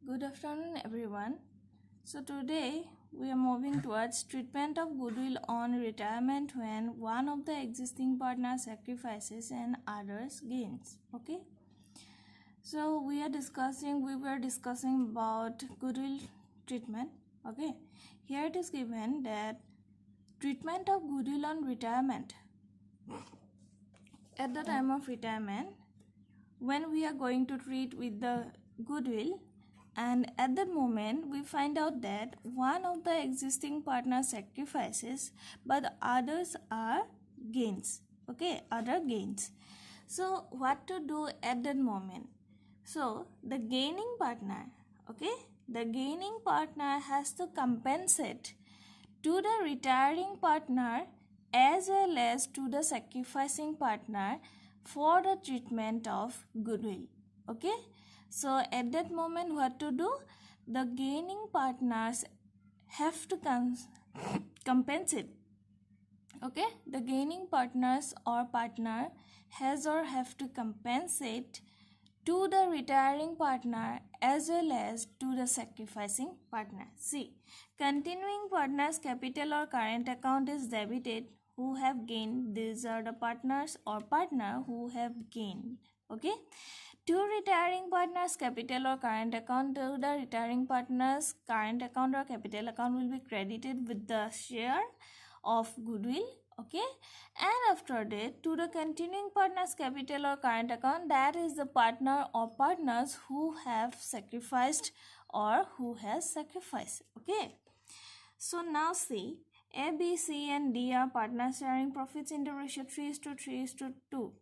Good afternoon, everyone. So, today we are moving towards treatment of goodwill on retirement when one of the existing partners sacrifices and others gains. Okay. So, we were discussing about goodwill treatment. Okay. Here it is given that treatment of goodwill on retirement. At the time of retirement, when we are going to treat with the goodwill, and at that moment we find out that one of the existing partners sacrifices but the others are gains. Okay, other gains. So what to do at that moment? So the gaining partner, the gaining partner has to compensate to the retiring partner as well as to the sacrificing partner for the treatment of goodwill. Okay, so at that moment what to do? The gaining partners have to compensate. Okay, the gaining partners or partner has or have to compensate to the retiring partner as well as to the sacrificing partner. See, continuing partners capital or current account is debited who have gained. These are the partners or partner who have gained. Okay, to retiring partners capital or current account, to the retiring partners current account or capital account will be credited with the share of goodwill. Okay, and after that to the continuing partners capital or current account, that is the partner or partners who have sacrificed or who has sacrificed. Okay, so now see, A, B, C and D are partners sharing profits in the ratio 3:3:2.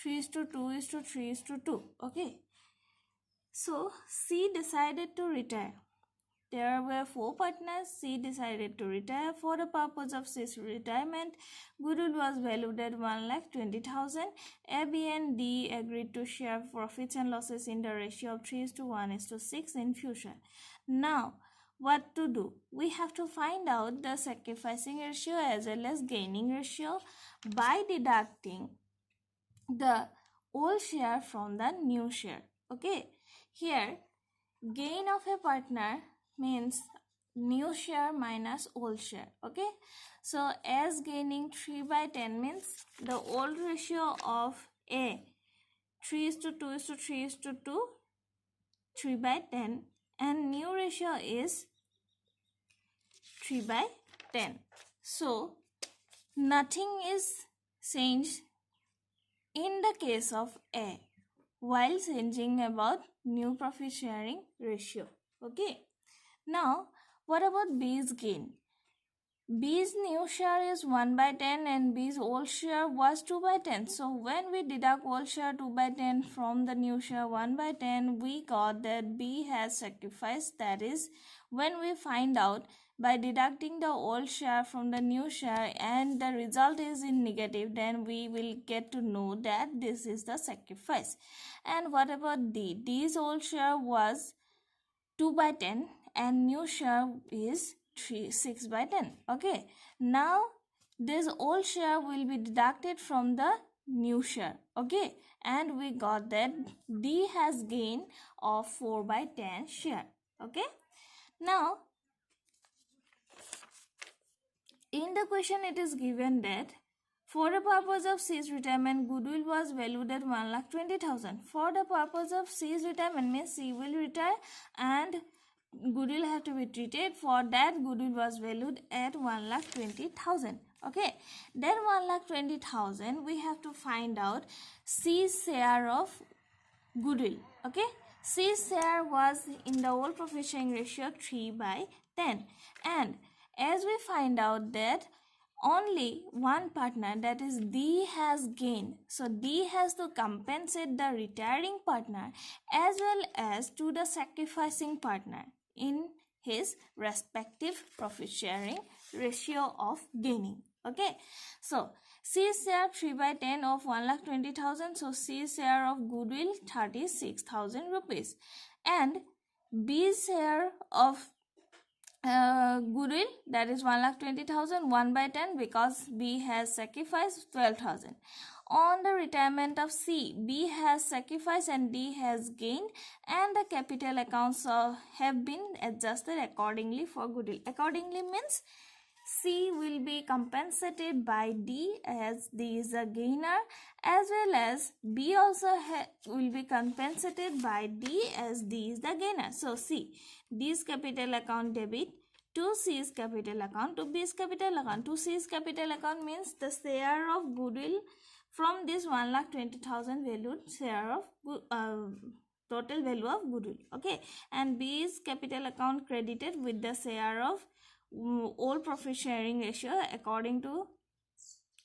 3:2:3:2. Okay, so C decided to retire. There were 4 partners. C decided to retire. For the purpose of C's retirement, goodwill was valued at 1,20,000. A, B and D agreed to share profits and losses in the ratio of 3:1:6 in future. Now, what to do? We have to find out the sacrificing ratio as well as gaining ratio by deducting the old share from the new share. Okay, here gain of a partner means new share minus old share. Okay, so as gaining 3/10 means the old ratio of A 3:2:3:2 3/10 and new ratio is 3/10. So nothing is changed in the case of A while changing about new profit sharing ratio. Okay, now what about B's gain? B's new share is 1/10 and B's old share was 2/10. So when we deduct old share 2/10 from the new share 1/10, we got that B has sacrificed. That is, when we find out by deducting the old share from the new share and the result is in negative, then we will get to know that this is the sacrifice. And what about D? D's old share was 2/10 and new share is 6/10. Okay, now this old share will be deducted from the new share. Okay, and we got that D has gain of 4/10 share. Okay, now in the question it is given that for the purpose of C's retirement, goodwill was valued at 1,20,000. For the purpose of C's retirement means C will retire and goodwill have to be treated. For that, goodwill was valued at 1,20,000. Okay, then 1,20,000 we have to find out C's share of goodwill. Okay, C's share was in the old profit sharing ratio 3/10, and as we find out that only one partner, that is D, has gained. So D has to compensate the retiring partner as well as to the sacrificing partner in his respective profit sharing ratio of gaining. Okay, so C's share 3/10 of 1,20,000. So C's share of goodwill 36,000 rupees, and B's share of goodwill, that is 1,20,000, 1/10 because B has sacrificed 12,000. On the retirement of C, B has sacrificed and D has gained, and the capital accounts have been adjusted accordingly for goodwill. Accordingly means C will be compensated by D as D is a gainer, as well as B also will be compensated by D as D is the gainer. So C, D's capital account debit to C's capital account to B's capital account. To C's capital account means the share of goodwill from this 1,20,000 valued share of total value of goodwill. Okay, and B's capital account credited with the share of all profit sharing ratio according to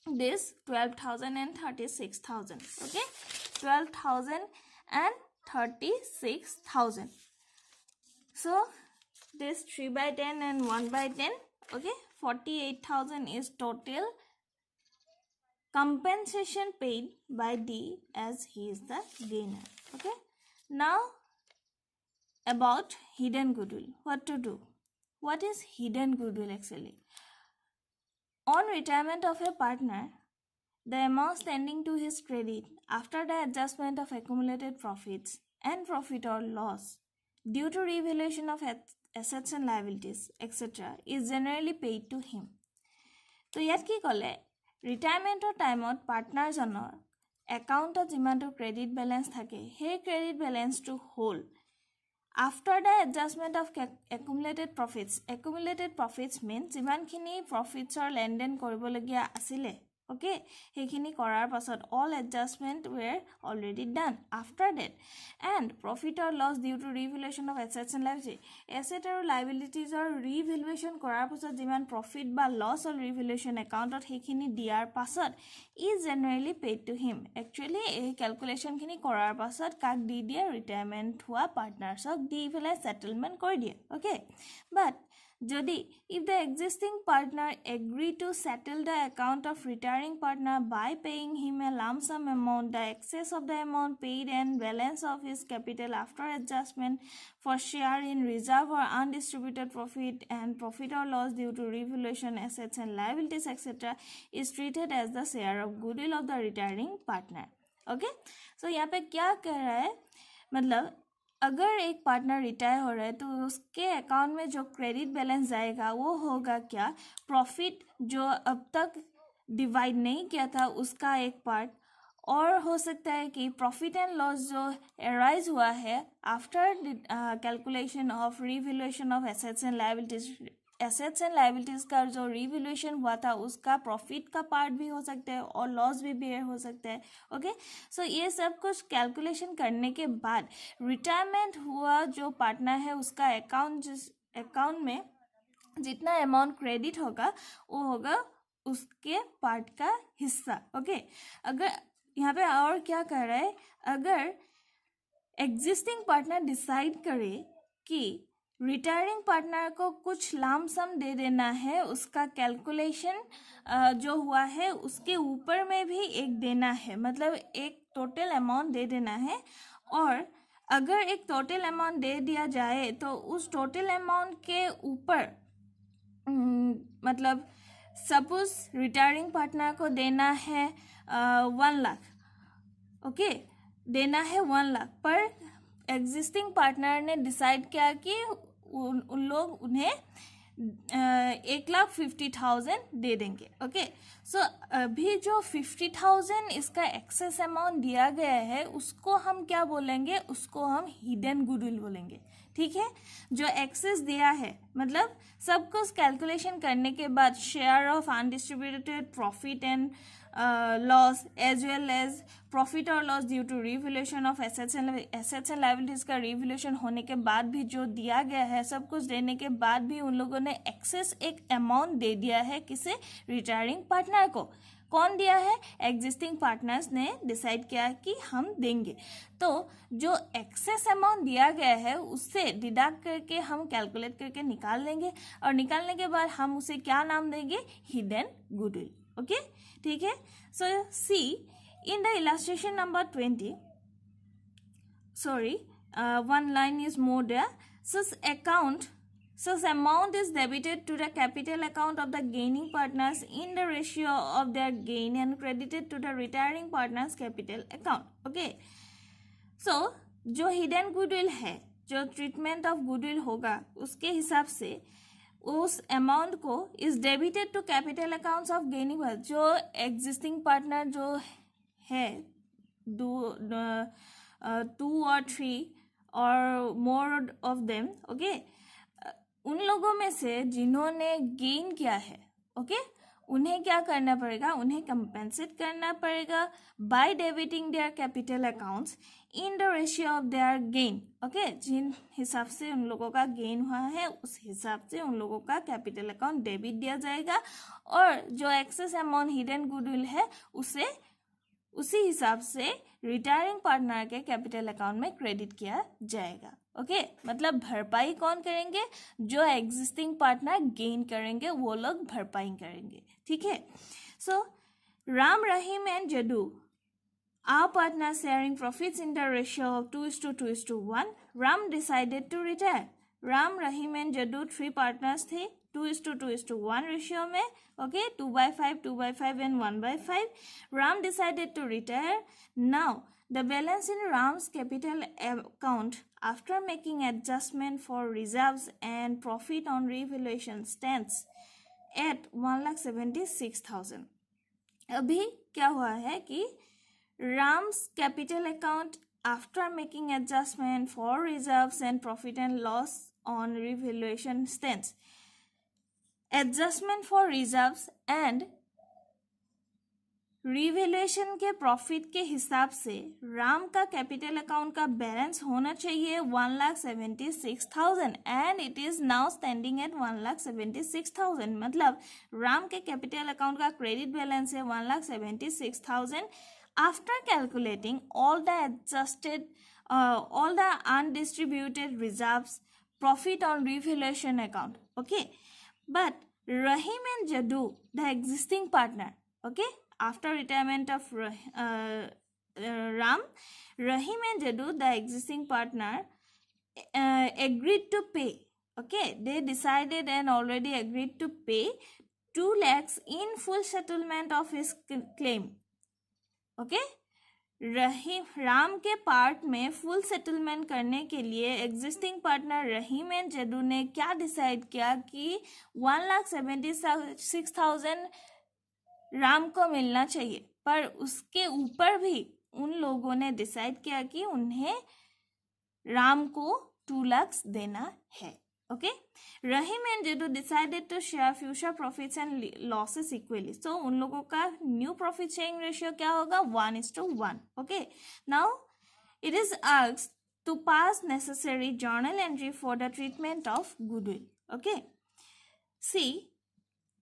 this 12,000 and 36,000. Okay, 12,000 and 36,000. So this 3 by 10 and 1 by 10. Okay, 48,000 is total compensation paid by D as he is the gainer. Okay, now about hidden goodwill. What to do? What is hidden goodwill actually? On retirement of a partner, the amount standing to his credit after the adjustment of accumulated profits and profit or loss due to revaluation of assets and liabilities, etc. is generally paid to him. So ইয়াত কি কলে ৰিটায়াৰমেণ্টৰ টাইমত পাৰ্টনাৰজনৰ একাউণ্টত যিমানটো credit balance থাকে সেই credit বেলেঞ্চটো হ'ল after the adjustment of accumulated profits means যিমানখিনি প্ৰফিটছৰ লেনদেন কৰিবলগীয়া আছিলে okay সেইখিনি কৰাৰ পাছত all adjustment were already done after that and profit or loss due to revaluation of assets and liabilities asset আৰু liabilities or revaluation কৰাৰ পাছত যিমান profit বা loss or revaluation accountত সেইখিনি দিয়াৰ পাছত is generally paid to him actually এই calculation খিনি কৰাৰ পাছত কাক দি দিয়ে retirement হোৱা partnersক দি ফেলে settlement কৰি দিয়ে okay but যদি if the existing partner agree to settle the account of retiring partner by paying him a lump sum amount the excess of the amount paid and balance of his capital after adjustment for share in reserve or undistributed profit and profit or loss due to revaluation assets and liabilities etc is treated as the share of goodwill of the retiring partner okay so यहाँ पे क्या कह रहा है मतलब अगर एक partner retire हो रहा है तो उसके अकाउंट में जो क्रेडिट बैलेंस जाएगा वो होगा क्या प्रॉफिट जो अब तक डिवाइड नहीं किया था उसका एक पार्ट और हो सकता है कि प्रॉफिट एंड लॉस जो अराइज हुआ है after calculation of revaluation of assets and liabilities का जो रिवैल्यूएशन हुआ था उसका प्रॉफिट का पार्ट भी हो सकता है और लॉस भी बेयर हो सकता है ओके सो ये सब कुछ कैलकुलेशन करने के बाद रिटायरमेंट हुआ जो पार्टनर है उसका अकाउंट में जितना अमाउंट क्रेडिट होगा वो होगा उसके पार्ट का हिस्सा ओके अगर यहाँ पे और क्या कर रहा है अगर एग्जिस्टिंग पार्टनर डिसाइड करे कि रिटायरिंग पार्टनर को कुछ लाम सम दे देना है उसका कैलकुलेशन जो हुआ है उसके ऊपर में भी एक देना है मतलब एक टोटल अमाउंट दे देना है और अगर एक टोटल अमाउंट दे दिया जाए तो उस टोटल अमाउंट के ऊपर मतलब सपोज रिटायरिंग पार्टनर को देना है 1 लाख ओके देना है 1 लाख पर एग्जिस्टिंग पार्टनर ने डिसाइड किया कि उन लोग उन्हें 1,50,000 दे देंगे ओके सो अभी जो 50,000 इसका एक्सेस अमाउंट दिया गया है उसको हम क्या बोलेंगे उसको हम हिडन गुडविल बोलेंगे ठीक है जो एक्सेस दिया है मतलब सब कुछ कैलकुलेशन करने के बाद share of undistributed profit and loss as well as profit और loss due to revaluation of assets and liabilities का रिवैल्यूएशन होने के बाद भी जो दिया गया है सब कुछ देने के बाद भी उन लोगों ने एक्सेस एक अमाउंट दे दिया है किसे रिटायरिंग पार्टनर को कौन दिया है एग्जिस्टिंग पार्टनर्स ने डिसाइड किया कि हम देंगे तो जो एक्सेस अमाउंट दिया गया है उससे डिडक्ट करके हम कैलकुलेट करके निकाल लेंगे और निकालने के बाद हम उसे क्या नाम देंगे हिडन गुडविल ओके ठीक है so see in the illustration number 20 sorry one line is more there so account such amount is debited to the capital account of the gaining partners in the ratio of their gain and credited to the retiring partners capital account. Okay, so जो hidden goodwill है, जो treatment of goodwill होगा, उसके हिसाब से उस amount को is debited to capital accounts of gaining, जो एग्जिस्टिंग पार्टनर जो है, टू और थ्री और मोर ऑफ देम, ओके, उन लोगों में से जिन्होंने गेन किया है, ओके, उन्हें क्या करना पड़ेगा, उन्हें कंपेंसेट करना पड़ेगा by debiting their capital accounts in the ratio of their gain, okay, जिन हिसाब से उन लोगों का गेन हुआ है उस हिसाब से उन लोगों का कैपिटल अकाउंट डेबिट दिया जाएगा, और जो एक्सेस अमाउंट हिडन गुडविल है उसे उसी हिसाब से रिटायरिंग पार्टनर के कैपिटल अकाउंट में क्रेडिट किया जाएगा. ओके, मतलब भरपाई कौन करेंगे, जो एग्जिस्टिंग पार्टनर गेन करेंगे वो लोग भरपाई करेंगे. ठीक है. सो राम, रहीम एंड जदू are partners sharing profits in the ratio of 2:2:1. Ram decided to retire. Ram, Rahim and Jaddu 3 partners थे 2:2:1 ratio में. Okay, 2/5, 2/5 and 1/5. Ram decided to retire. Now, the balance in Ram's capital account after making adjustment for reserves and profit on revaluation stands at 1,76,000. अभी क्या हुआ है कि Ram's capital account after making adjustment for reserves and profit and loss on revaluation stands. Adjustment for reserves and revaluation के profit के हिसाब से राम का कैपिटल अकाउंट का बैलेंस होना चाहिए 1,76,000 and it is now standing at 1,76,000. मतलब राम के कैपिटल अकाउंट का क्रेडिट बैलेंस है 1,76,000 after calculating all the adjusted all the undistributed reserves, profit on revaluation account. Okay, but Rahim and Jaddu, the existing partner, okay, after retirement of Ram, Rahim and Jaddu, the existing partner, agreed to pay. Okay, they decided and already agreed to pay 2 lakhs in full settlement of his claim. Okay, Ram के part में full settlement करने के लिए existing partner Rahim and जदू ने क्या decide किया कि 1,76,000 राम को मिलना चाहिए, पर उसके ऊपर भी उन लोगों ने डिसाइड किया कि उन्हें राम को 2 लाख देना है. Okay, Rahim and Jadu decided to share future profits and losses equally. So उन लोगों का न्यू प्रॉफिट शेयरिंग रेशियो क्या होगा? 1:1. Okay, now it is asked to pass necessary journal entry for the treatment of goodwill. Okay, see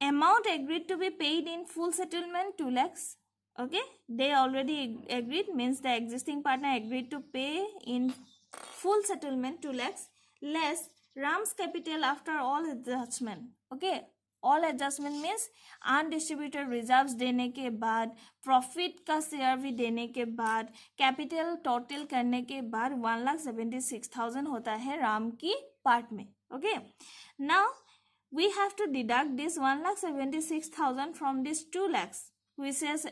amount agreed to be paid in full settlement 2 lakhs. Okay, they already agreed, means the existing partner agreed to pay in full settlement 2 lakhs less Ram's capital after all adjustment. Okay, all adjustment means undistributed reserves देने के बाद, profit का share भी देने के बाद, capital total करने के बाद 1,76,000 होता है राम की पार्ट में. Okay, now we have to deduct this 1,76,000 from this 2 lakhs which is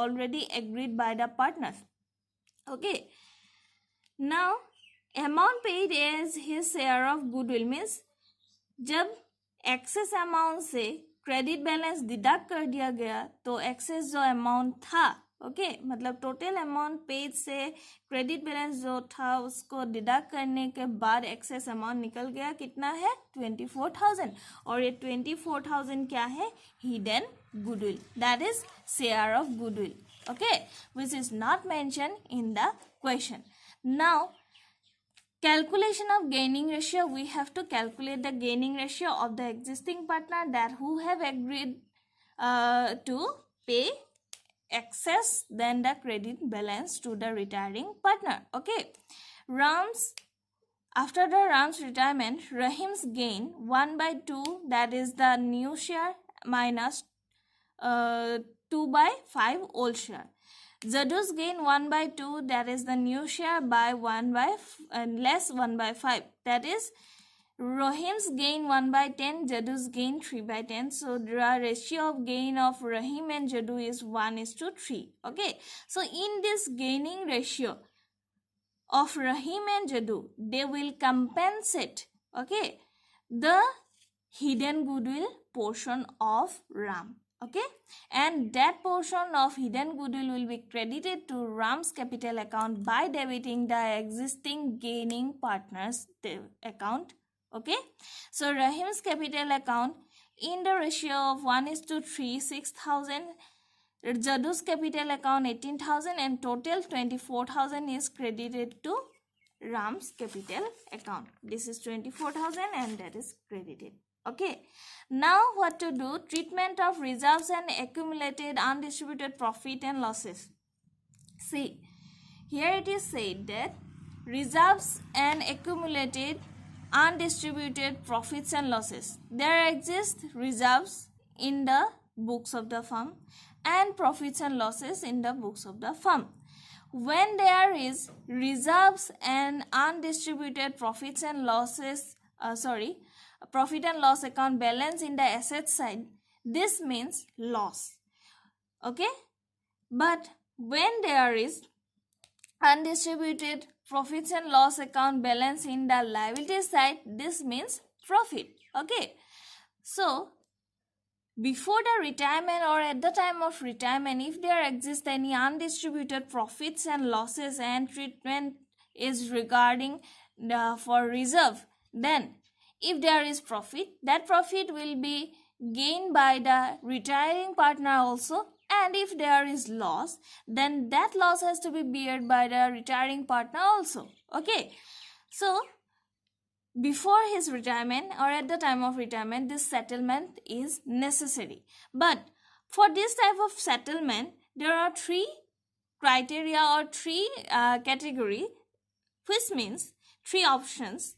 already agreed by the partners. Okay, now amount paid as his share of goodwill means जब excess amount से credit balance deduct कर दिया गया तो excess जो amount था, okay, मतलब total amount paid से क्रेडिट बैलेंस जो था उसको डिडक्ट करने के बाद एक्सेस अमाउंट निकल गया. कितना है? 24,000. और ये 24,000 क्या है? Hidden goodwill, that is share of goodwill. Okay, which is not mention in the question. Now calculation of gaining ratio, we have to calculate the gaining ratio of the existing partner that who have agreed to pay excess than the credit balance to the retiring partner. Okay, after the Ram's retirement, Rahim's gain 1/2, that is the new share, minus 2/5 old share. Jadu's gain 1/2, that is the new share, by less 1/5, that is Rahim's gain 1/10, Jadu's gain 3/10. So the ratio of gain of Rahim and Jadu is 1:3. Okay. So in this gaining ratio of Rahim and Jadu, they will compensate, okay, the hidden goodwill portion of Ram. Okay, and that portion of hidden goodwill will be credited to Ram's capital account by debiting the existing gaining partner's account. Okay, so Rahim's capital account in the ratio of 1:3, 6,000. Jadu's capital account 18,000 and total 24,000 is credited to Ram's capital account. This is 24,000 and that is credited. Okay, now what to do? Treatment of reserves and accumulated undistributed profit and losses. See, here it is said that reserves and accumulated undistributed profits and losses. There exist reserves in the books of the firm and profits and losses in the books of the firm. When there is reserves and undistributed profits and losses, profit and loss account balance in the asset side, this means loss. Okay, but when there is undistributed profits and loss account balance in the liability side, this means profit. Okay, so before the retirement or at the time of retirement, if there exists any undistributed profits and losses and treatment is regarding for reserve, then if there is profit, that profit will be gained by the retiring partner also, and if there is loss, then that loss has to be borne by the retiring partner also. Okay, so before his retirement or at the time of retirement, this settlement is necessary. But for this type of settlement, there are three criteria or three category, which means three options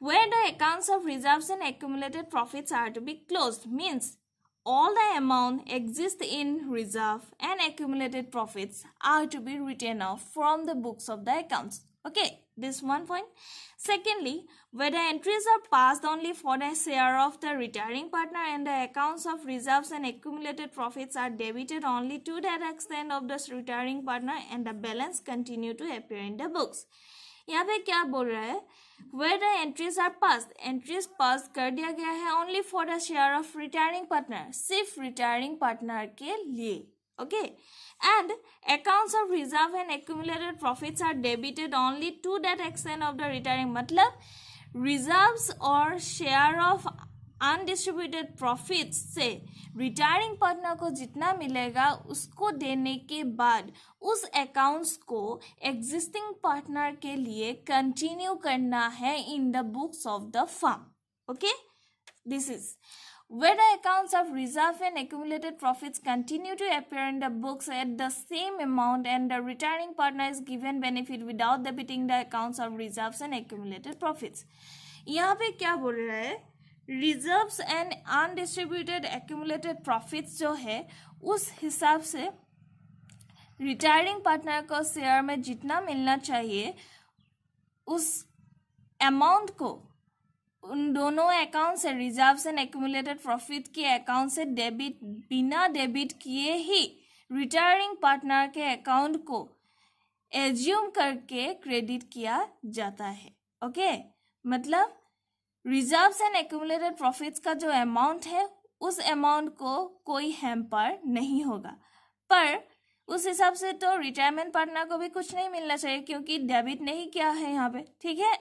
where the accounts of reserves and accumulated profits are to be closed. Means all the amount exist in reserve and accumulated profits are to be written off from the books of the accounts. Okay, this one point. Secondly, where the entries are passed only for the share of the retiring partner and the accounts of reserves and accumulated profits are debited only to that extent of the retiring partner and the balance continue to appear in the books. यहाँ पे क्या बोल रहा है? Where the entries are passed, entries passed कर दिया गया है only for the share of retiring partner, सिर्फ retiring partner के लिए. Okay, and accounts of reserve and accumulated profits are debited only to that extent of the retiring. मतलब reserves और share of undistributed profits से retiring partner को जितना मिलेगा उसको देने के बाद उस अकाउंट्स को एग्जिस्टिंग पार्टनर के लिए कंटिन्यू करना है in the books of the firm. Okay, this is where the accounts of reserve and accumulated profits continue to appear in the books at the same amount and the retiring partner is given benefit without debiting the accounts of reserves and accumulated profits. यहाँ पे क्या बोल रहा है? Reserves and undistributed accumulated profits जो है उस हिसाब से रिटायरिंग पार्टनर को शेयर में जितना मिलना चाहिए उस अमाउंट को उन दोनों अकाउंट से रिजर्व्स एंड एक्यूमुलेटेड प्रॉफिट के अकाउंट से बिना डेबिट किए ही रिटायरिंग पार्टनर के अकाउंट को एज्यूम करके क्रेडिट किया जाता है. ओके, मतलब रिजर्व्स एंड एक्यूमुलेटेड प्रॉफिट्स का जो अमाउंट है उस अमाउंट को कोई हैम्पर नहीं होगा, पर उस हिसाब से तो रिटायरमेंट पार्टनर को भी कुछ नहीं मिलना चाहिए क्योंकि डेबिट नहीं किया है यहाँ पे. ठीक है,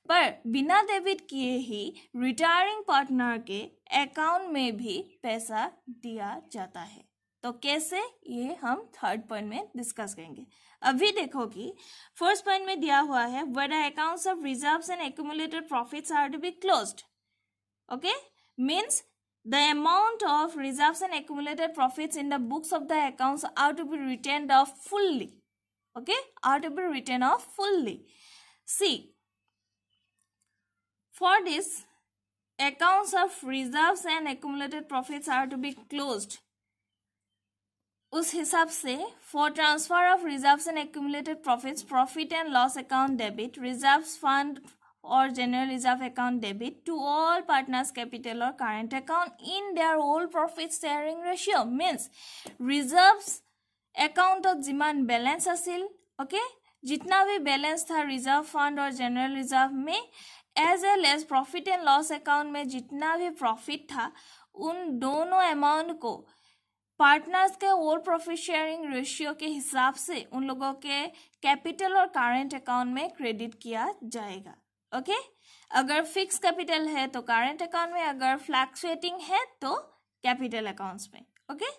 पर बिना डेबिट किए ही रिटायरिंग पार्टनर के अकाउंट में भी पैसा दिया जाता है. तो कैसे, ये हम थर्ड पॉइंट में डिस्कस करेंगे. अभी देखो कि फर्स्ट पॉइंट में दिया हुआ है when the accounts of reserves and accumulated profits are to be closed. Okay, means the amount of reserves and accumulated profits in the books of the accounts are to be written off fully. Okay, are to be written off fully. See, for this accounts of reserves and accumulated profits are to be closed. उस हिसाब से for transfer of reserves and accumulated profits, profit and loss account debit, reserves fund or general reserve account debit to all partners capital or current account in their whole profit sharing ratio. Means reserves account of जिमान balance Aseel, okay, जितना भी balance था reserve fund और general reserve में, as well as profit and loss account में जितना भी profit था, उन दोनों amount को पार्टनर्स के होल प्रॉफिट शेयरिंग रेशियो के हिसाब से उन लोगों के कैपिटल और करंट अकाउंट में क्रेडिट किया जाएगा. ओके, अगर फिक्स कैपिटल है तो करंट अकाउंट में, अगर फ्लक्चुएटिंग है तो कैपिटल अकाउंट्स में. Okay,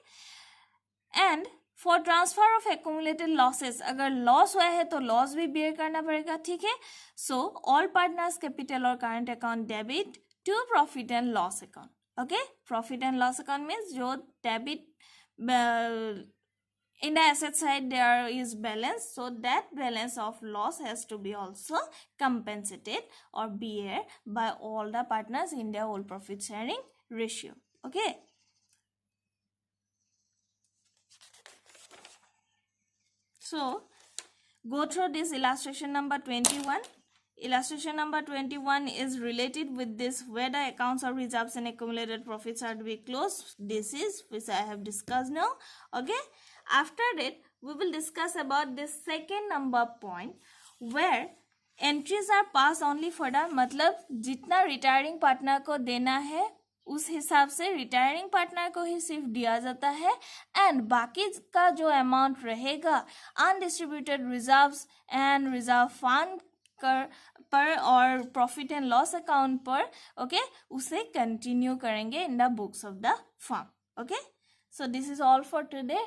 and for transfer of accumulated losses, अगर लॉस हुआ है तो लॉस भी बेयर करना पड़ेगा. ठीक है, सो ऑल पार्टनर्स कैपिटल और current account debit to profit and loss account. Okay, profit and loss account means जो debit in the asset side there is balance, so that balance of loss has to be also compensated or bear by all the partners in their whole profit sharing ratio. Okay, so go through this illustration number 21. Illustration number 21 is related with this, where the accounts of reserves and accumulated profits are to be closed. This is which I have discussed now. Okay, after that we will discuss about this second number point, where entries are passed only for the, मतलब जितना retiring partner को देना है उस हिसाब से retiring partner को ही सिर्फ दिया जाता है, एंड बाकी का जो अमाउंट रहेगा undistributed reserves and reserve fund पर और प्रॉफिट एंड लॉस अकाउंट पर, ओके, उसे कंटिन्यू करेंगे in the books of the firm. Okay, so this is all for today.